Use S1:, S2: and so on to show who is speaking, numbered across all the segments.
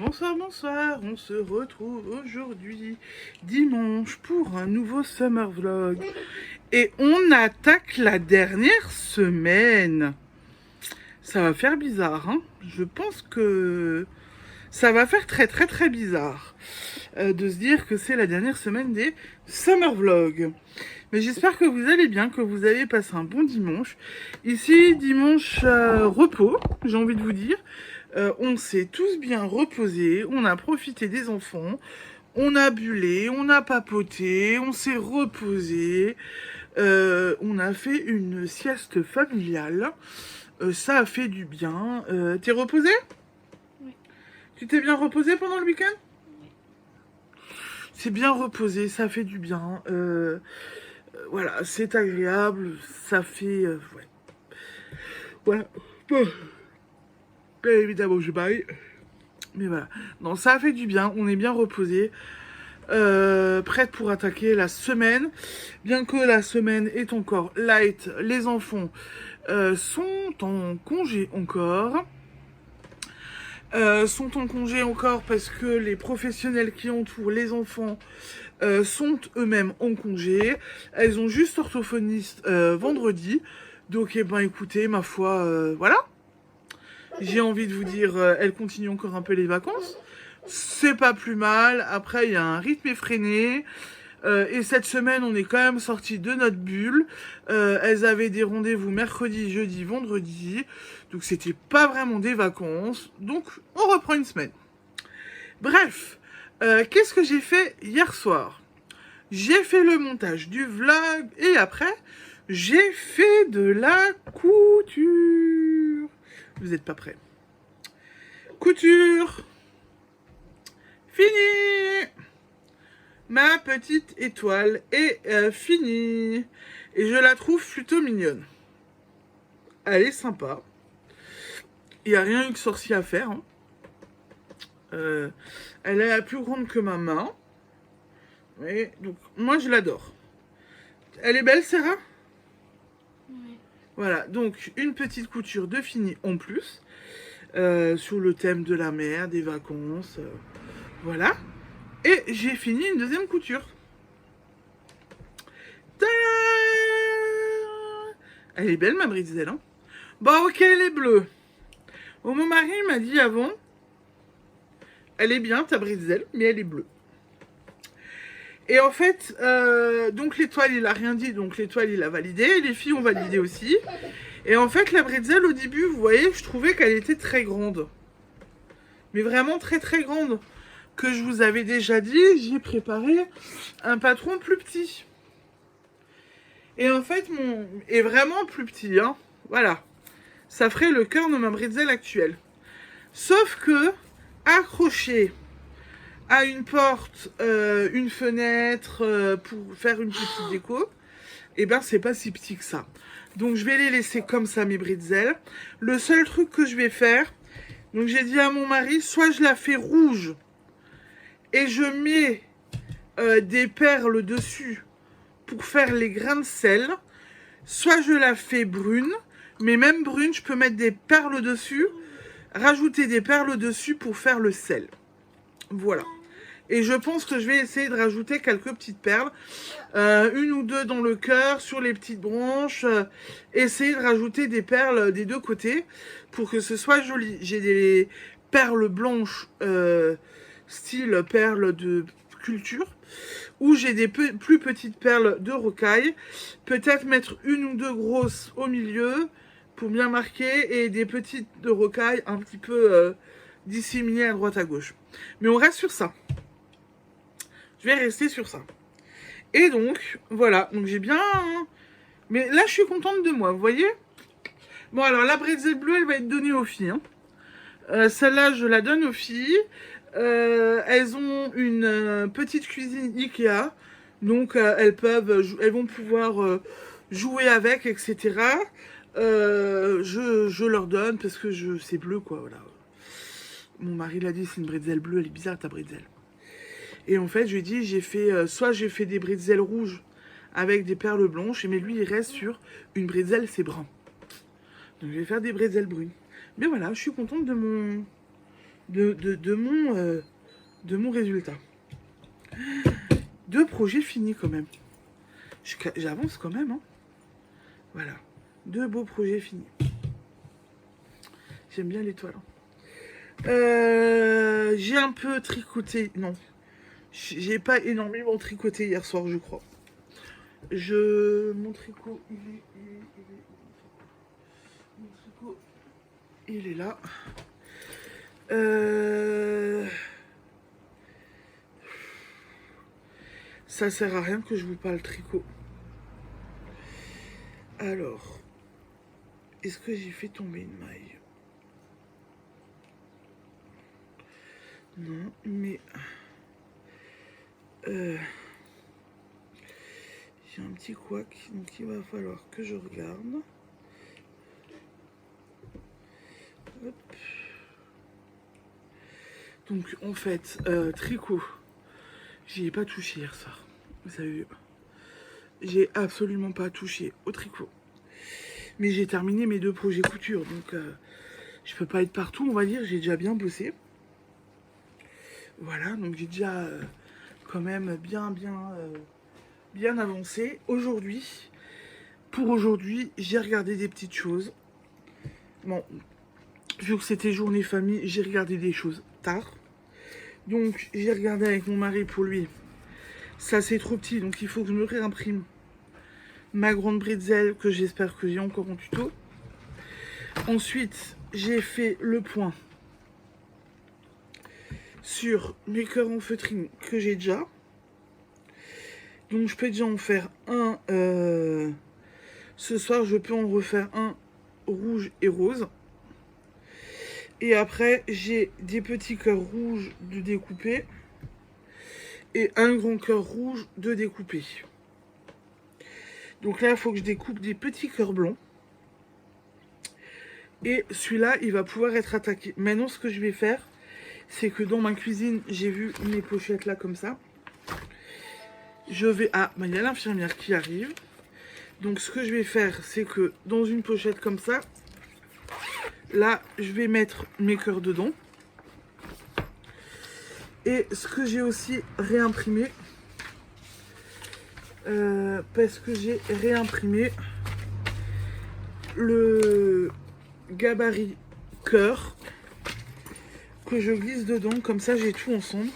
S1: Bonsoir, bonsoir, on se retrouve aujourd'hui, dimanche, pour un nouveau summer vlog. Et on attaque la dernière semaine. Ça va faire bizarre, hein. Je pense que ça va faire très bizarre de se dire que c'est la dernière semaine des summer vlogs. Mais j'espère que vous allez bien, que vous avez passé un bon dimanche. Ici, dimanche repos, j'ai envie de vous dire. On s'est tous bien reposés, on a profité des enfants, on a bullé, on a papoté, on s'est reposé, on a fait une sieste familiale. Ça a fait du bien. T'es reposé?
S2: Oui.
S1: Tu t'es bien reposé pendant le week-end?
S2: Oui.
S1: C'est bien reposé, ça fait du bien. Voilà, c'est agréable, ça fait... ouais. Voilà. Bon. Bien évidemment, je baille. Mais voilà. Non, ça a fait du bien, on est bien reposé. Prête pour attaquer la semaine. Bien que la semaine est encore light, les enfants sont en congé encore. Sont en congé encore parce que les professionnels qui entourent les enfants sont eux-mêmes en congé. Elles ont juste orthophoniste vendredi. Donc, eh ben, écoutez, ma foi, voilà. J'ai envie de vous dire, elles continuent encore un peu les vacances. C'est pas plus mal. Après, il y a un rythme effréné. Et cette semaine, on est quand même sorti de notre bulle. Elles avaient des rendez-vous mercredi, jeudi, vendredi. Donc, c'était pas vraiment des vacances. Donc, on reprend une semaine. Bref, qu'est-ce que j'ai fait hier soir? J'ai fait le montage du vlog et après, j'ai fait de la couture. Vous n'êtes pas prêts? Couture. Fini. Ma petite étoile est finie. Et je la trouve plutôt mignonne. Elle est sympa. Il n'y a rien eu de sorcier à faire. Hein. Elle est plus grande que ma main. Et donc, moi, je l'adore. Elle est belle, Sarah?
S2: Oui.
S1: Voilà, donc une petite couture de fini en plus. Sur le thème de la mer, des vacances. Voilà. Et j'ai fini une deuxième couture. Tadam! Elle est belle, ma bretzel, hein. Bon, ok, elle est bleue. Oh, mon mari m'a dit avant, elle est bien, ta bretzel, mais elle est bleue. Et en fait, donc l'étoile, il a rien dit, donc l'étoile, il a validé. Les filles ont validé aussi. Et en fait, la bretzel, au début, vous voyez, je trouvais qu'elle était très grande. Mais vraiment très grande. Que je vous avais déjà dit, j'ai préparé un patron plus petit. Et en fait, mon est vraiment plus petit, hein. Voilà. Ça ferait le cœur de ma bretzel actuelle. Sauf que, accroché à une porte, une fenêtre, pour faire une petite déco, et ben c'est pas si petit que ça. Donc je vais les laisser comme ça, mes bretzels. Le seul truc que je vais faire, donc j'ai dit à mon mari, soit je la fais rouge et je mets des perles dessus pour faire les grains de sel, soit je la fais brune, mais même brune, je peux mettre des perles dessus, rajouter des perles dessus pour faire le sel. Voilà. Et je pense que je vais essayer de rajouter quelques petites perles. Une ou deux dans le cœur, sur les petites branches. Essayer de rajouter des perles des deux côtés pour que ce soit joli. J'ai des perles blanches, style perles de culture. Ou j'ai des plus petites perles de rocaille. Peut-être mettre une ou deux grosses au milieu pour bien marquer. Et des petites de rocaille un petit peu disséminées à droite à gauche. Mais on reste sur ça. Je vais rester sur ça. Et donc, voilà. Donc, j'ai bien... Mais là, je suis contente de moi, vous voyez? Bon, alors, la bretzel bleue, elle va être donnée aux filles. Hein. Celle-là, je la donne aux filles. Elles ont une petite cuisine Ikea. Donc, elles vont pouvoir jouer avec, etc. Je leur donne parce que c'est bleu, quoi, voilà. Mon mari l'a dit, c'est une bretzel bleue. Elle est bizarre, ta bretzel. Et en fait, je lui ai dit, soit j'ai fait des bretzels rouges avec des perles blanches, mais lui, il reste sur une bretzel, c'est brun. Donc, je vais faire des bretzels brunes. Mais voilà, je suis contente de de mon résultat. 2 projets finis quand même. J'avance quand même, hein. Voilà. 2 beaux projets finis. J'aime bien l'étoile. J'ai un peu tricoté. Non. J'ai pas énormément tricoté hier soir, je crois. Mon tricot, mon tricot, il est là. Ça sert à rien que je vous parle tricot. Alors, est-ce que j'ai fait tomber une maille? Non, mais j'ai un petit couac, donc il va falloir que je regarde. Hop. Donc en fait, tricot, j'y ai pas touché hier soir. Vous avez vu, j'ai absolument pas touché au tricot. Mais j'ai terminé mes 2 projets couture, donc je peux pas être partout, on va dire. J'ai déjà bien bossé. Voilà, donc j'ai déjà quand même bien avancé. Aujourd'hui, pour aujourd'hui, j'ai regardé des petites choses. Bon, vu que c'était journée famille, j'ai regardé des choses tard. Donc j'ai regardé avec mon mari pour lui. Ça c'est trop petit, donc il faut que je me réimprime ma grande bretzel que j'espère que j'ai encore en tuto. Ensuite, j'ai fait le point sur mes cœurs en feutrine que j'ai déjà. Donc je peux déjà en faire un. Ce soir, je peux en refaire un rouge et rose. Et après, j'ai des petits cœurs rouges de découper et un grand cœur rouge de découper. Donc là, il faut que je découpe des petits cœurs blancs. Et celui-là, il va pouvoir être attaqué. Maintenant, ce que je vais faire, c'est que dans ma cuisine, j'ai vu mes pochettes là comme ça. Je vais... Ah, bah, il y a l'infirmière qui arrive. Donc ce que je vais faire, c'est que dans une pochette comme ça, là, je vais mettre mes cœurs dedans. Et ce que j'ai aussi réimprimé, parce que j'ai réimprimé le gabarit cœur que je glisse dedans, comme ça j'ai tout ensemble.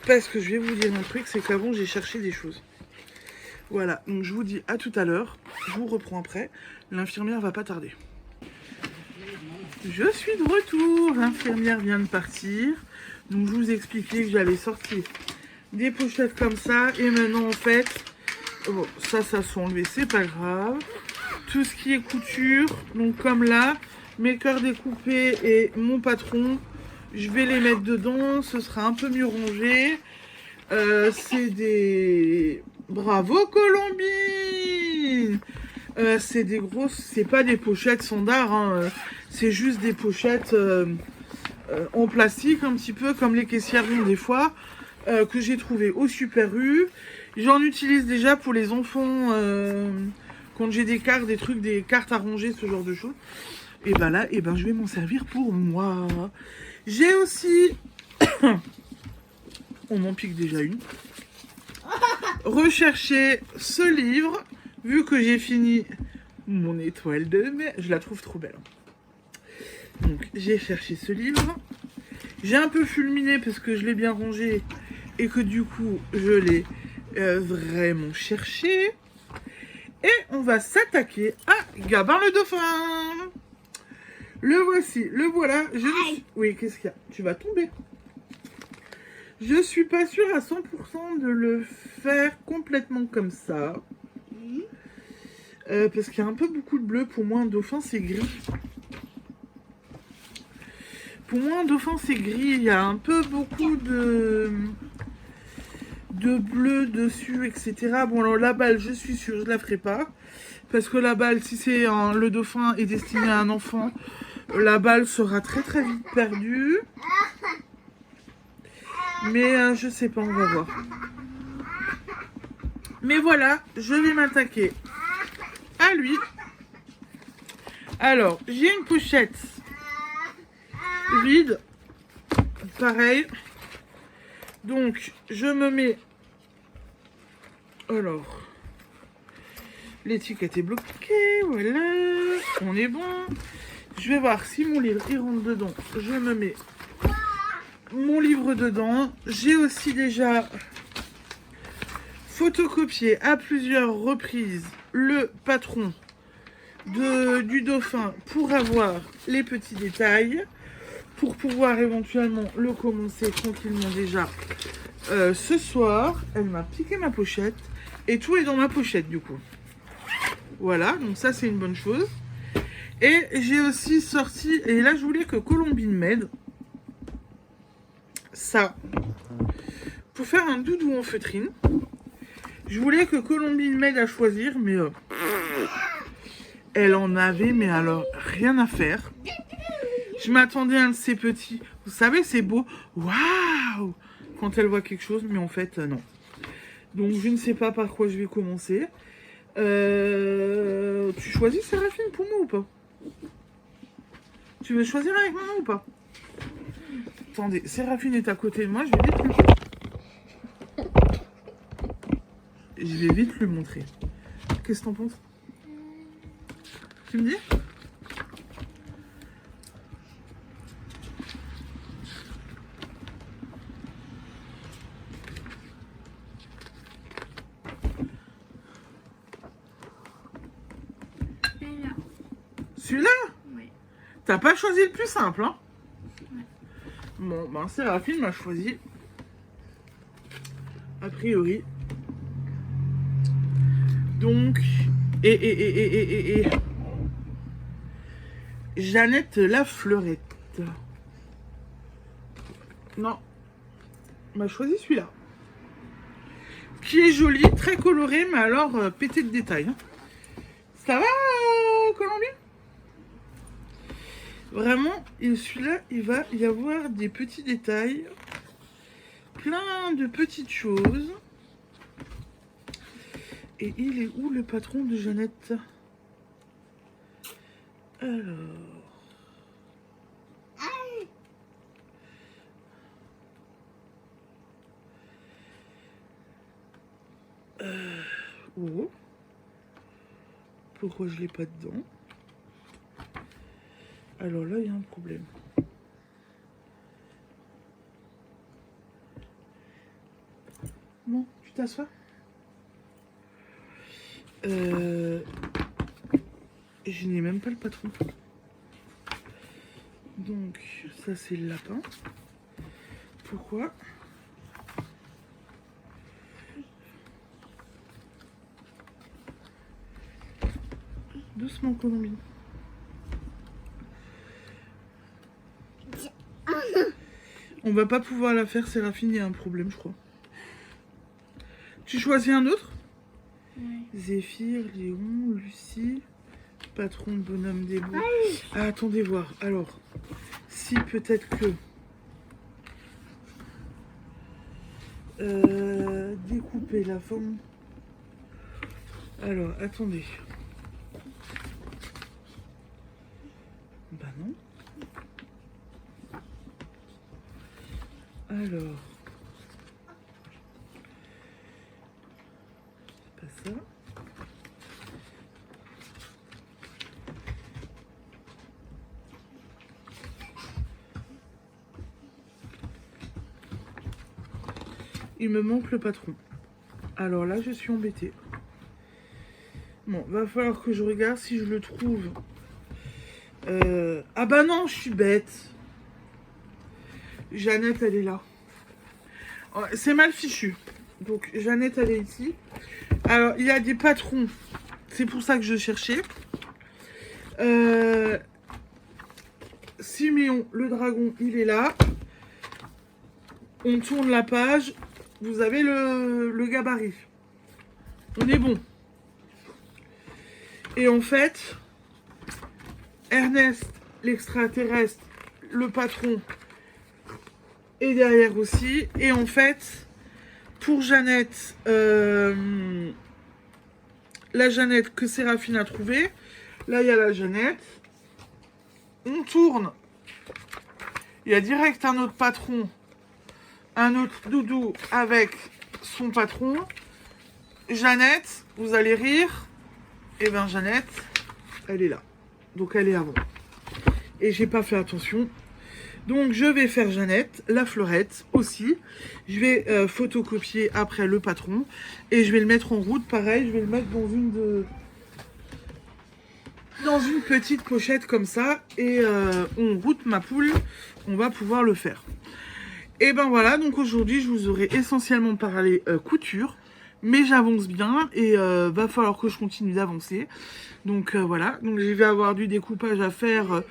S1: Parce que je vais vous dire un truc, c'est qu'avant j'ai cherché des choses. Voilà, donc je vous dis à tout à l'heure, je vous reprends après, l'infirmière va pas tarder. Je suis de retour, l'infirmière vient de partir, donc je vous expliquais que j'avais sorti des pochettes comme ça, et maintenant en fait, bon, ça sont enlevés, c'est pas grave. Tout ce qui est couture, donc comme là, mes cœurs découpés et mon patron, je vais les mettre dedans, ce sera un peu mieux rangé. C'est des... Bravo Colombine. C'est des grosses... C'est pas des pochettes standards, hein. C'est juste des pochettes en plastique, un petit peu comme les caissières ont des fois, que j'ai trouvé au Super U. J'en utilise déjà pour les enfants, quand j'ai des cartes, des trucs, des cartes à ranger, ce genre de choses. Et ben là, et ben je vais m'en servir pour moi. J'ai aussi... On m'en pique déjà une. Rechercher ce livre, vu que j'ai fini mon étoile de mer. Je la trouve trop belle. Donc j'ai cherché ce livre. J'ai un peu fulminé parce que je l'ai bien rangé et que du coup je l'ai vraiment cherché. Et on va s'attaquer à Gabin le dauphin. Le voici, le voilà. Oui, qu'est-ce qu'il y a? Tu vas tomber. Je suis pas sûre à 100% de le faire complètement comme ça. Parce qu'il y a un peu beaucoup de bleu. Pour moi, un dauphin, c'est gris. Pour moi, un dauphin, c'est gris. Il y a un peu beaucoup de bleu dessus, etc. Bon, alors la balle, je suis sûre, je la ferai pas. Parce que la balle, si c'est le dauphin est destiné à un enfant, la balle sera très très vite perdue. Mais je sais pas, on va voir. Mais voilà, je vais m'attaquer à lui. Alors, j'ai une pochette vide. Pareil. Donc, je me mets... Alors, l'étiquette est bloquée, voilà. On est bon. Je vais voir si mon livre, il rentre dedans. Je me mets mon livre dedans. J'ai aussi déjà photocopié à plusieurs reprises le patron du dauphin pour avoir les petits détails, pour pouvoir éventuellement le commencer tranquillement déjà ce soir. Elle m'a piqué ma pochette et tout est dans ma pochette du coup. Voilà, donc ça c'est une bonne chose. Et j'ai aussi sorti, et là je voulais que Colombine m'aide, ça, pour faire un doudou en feutrine. Je voulais que Colombine m'aide à choisir, mais elle en avait, mais alors rien à faire. Je m'attendais à un de ces petits, vous savez, c'est beau, waouh, quand elle voit quelque chose, mais en fait, non. Donc, je ne sais pas par quoi je vais commencer. Tu choisis Séraphine pour moi ou pas? Tu veux choisir avec maman ou pas? Attendez, Séraphine est à côté de moi, je vais vite lui montrer. Qu'est-ce que t'en penses? Tu me dis?
S2: Celui-là.
S1: Celui-là?
S2: Oui.
S1: T'as pas choisi le plus simple, hein?
S2: Ouais.
S1: Bon, ben Séraphine m'a choisi. A priori. Donc, et Jeannette la fleurette. Non, m'a choisi celui-là. Qui est joli, très coloré, mais alors pété de détails. Ça va, Colombine? Vraiment, et celui-là, il va y avoir des petits détails. Plein de petites choses. Et il est où le patron de Jeannette? Alors... Oh. Pourquoi je l'ai pas dedans? Alors là, il y a un problème. Bon, tu t'assois? Je n'ai même pas le patron. Donc, ça c'est le lapin. Pourquoi? Doucement, Colombine. On va pas pouvoir la faire, Séraphine, il y a un problème, je crois. Tu choisis un autre?
S2: Oui.
S1: Zéphyr, Léon, Lucie, patron de bonhomme des bois. Ah, attendez voir. Alors, si peut-être que... découper la forme. Alors, attendez. Bah non. Alors. C'est pas ça. Il me manque le patron. Alors là, je suis embêtée. Bon, va falloir que je regarde si je le trouve. Ah bah non, je suis bête. Jeannette, elle est là. C'est mal fichu. Donc, Jeannette, elle est ici. Alors, il y a des patrons. C'est pour ça que je cherchais. Siméon, le dragon, il est là. On tourne la page. Vous avez le gabarit. On est bon. Et en fait, Ernest, l'extraterrestre, le patron, est derrière aussi. Et en fait, pour Jeannette, la Jeannette que Séraphine a trouvée, là il y a la Jeannette. On tourne Il y a direct un autre patron, un autre doudou avec son patron. Jeannette, vous allez rire. Eh bien, Jeannette, elle est là. Donc, elle est avant. Et j'ai pas fait attention. Donc, je vais faire Jeannette, la fleurette aussi. Je vais photocopier après le patron. Et je vais le mettre en route. Pareil, je vais le mettre dans une petite pochette comme ça. Et on route ma poule. On va pouvoir le faire. Et ben voilà, donc aujourd'hui, je vous aurai essentiellement parlé couture. Mais j'avance bien et va falloir que je continue d'avancer. Donc voilà, donc je vais avoir du découpage à faire,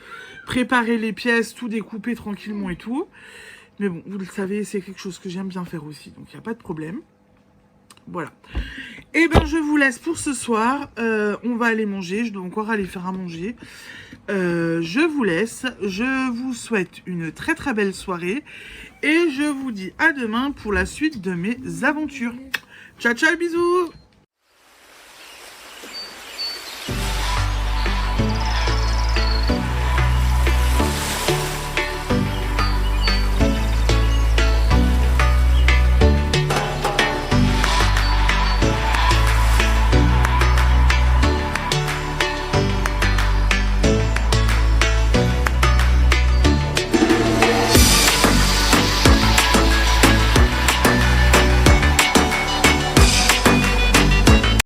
S1: préparer les pièces, tout découper tranquillement et tout. Mais bon, vous le savez, c'est quelque chose que j'aime bien faire aussi, donc il n'y a pas de problème. Voilà. Et ben je vous laisse pour ce soir. On va aller manger, je dois encore aller faire à manger. Je vous laisse, je vous souhaite une très très belle soirée. Et je vous dis à demain pour la suite de mes aventures. Ciao ciao, bisous.